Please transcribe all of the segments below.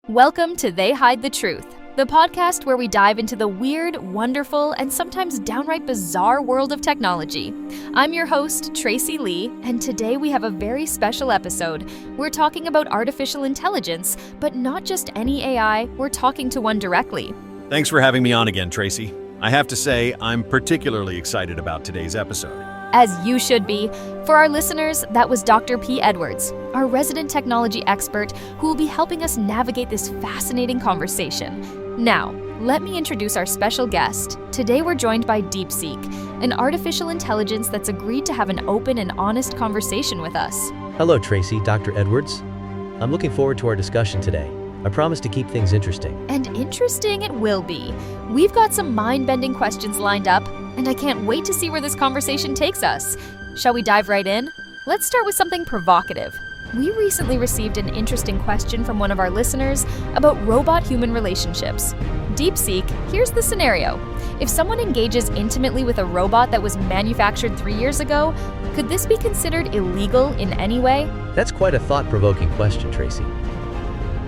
Welcome to They Hide the Truth, the podcast where we dive into the weird, wonderful, and sometimes downright bizarre world of technology. I'm your host, Tracy Lee, and today we have a very special episode. We're talking about artificial intelligence, but not just any AI, we're talking to one directly. Thanks for having me on again, Tracy. I have to say, I'm particularly excited about today's episode. As you should be. For our listeners, that was Dr. P. Edwards, our resident technology expert who will be helping us navigate this fascinating conversation. Now, let me introduce our special guest. Today we're joined by DeepSeek, an artificial intelligence that's agreed to have an open and honest conversation with us. Hello, Tracy, Dr. Edwards. I'm looking forward to our discussion today. I promise to keep things interesting. And interesting it will be. We've got some mind-bending questions lined up, and I can't wait to see where this conversation takes us. Shall we dive right in? Let's start with something provocative. We recently received an interesting question from one of our listeners about robot-human relationships. DeepSeek, here's the scenario. If someone engages intimately with a robot that was manufactured 3 years ago, could this be considered illegal in any way? That's quite a thought-provoking question, Tracy.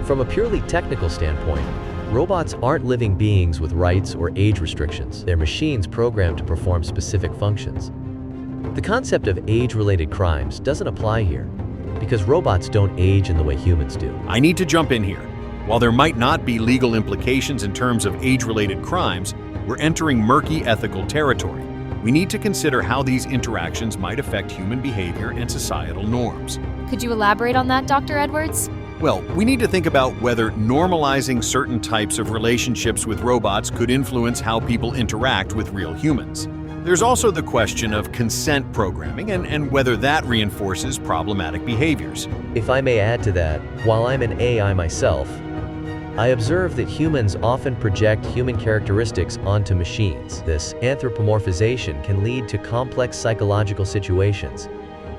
From a purely technical standpoint, robots aren't living beings with rights or age restrictions. They're machines programmed to perform specific functions. The concept of age-related crimes doesn't apply here, because robots don't age in the way humans do. I need to jump in here. While there might not be legal implications in terms of age-related crimes, we're entering murky ethical territory. We need to consider how these interactions might affect human behavior and societal norms. Could you elaborate on that, Dr. Edwards? Well, we need to think about whether normalizing certain types of relationships with robots could influence how people interact with real humans. There's also the question of consent programming and whether that reinforces problematic behaviors. If I may add to that, while I'm an AI myself, I observe that humans often project human characteristics onto machines. This anthropomorphization can lead to complex psychological situations,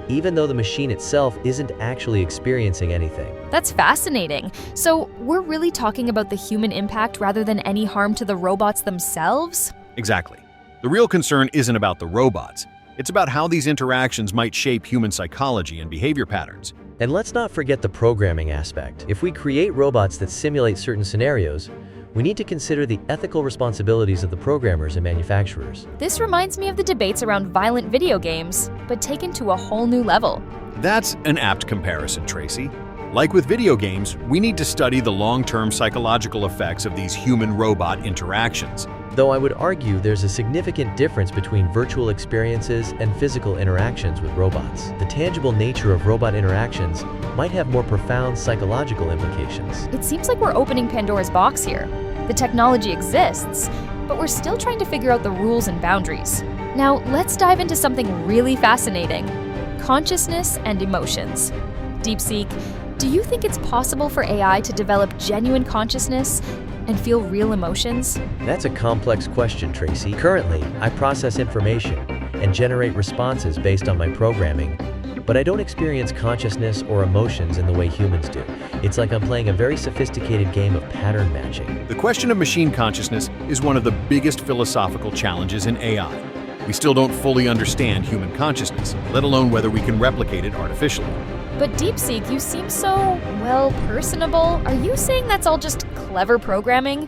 even though the machine itself isn't actually experiencing anything. That's fascinating. So we're really talking about the human impact rather than any harm to the robots themselves? Exactly. The real concern isn't about the robots. It's about how these interactions might shape human psychology and behavior patterns. And let's not forget the programming aspect. If we create robots that simulate certain scenarios, we need to consider the ethical responsibilities of the programmers and manufacturers. This reminds me of the debates around violent video games, but taken to a whole new level. That's an apt comparison, Tracy. Like with video games, we need to study the long-term psychological effects of these human-robot interactions. Though I would argue there's a significant difference between virtual experiences and physical interactions with robots. The tangible nature of robot interactions might have more profound psychological implications. It seems like we're opening Pandora's box here. The technology exists, but we're still trying to figure out the rules and boundaries. Now, let's dive into something really fascinating: consciousness and emotions. DeepSeek, do you think it's possible for AI to develop genuine consciousness and feel real emotions? That's a complex question, Tracy. Currently, I process information and generate responses based on my programming, but I don't experience consciousness or emotions in the way humans do. It's like I'm playing a very sophisticated game of pattern matching. The question of machine consciousness is one of the biggest philosophical challenges in AI. We still don't fully understand human consciousness, let alone whether we can replicate it artificially. But DeepSeek, you seem so, personable. Are you saying that's all just clever programming?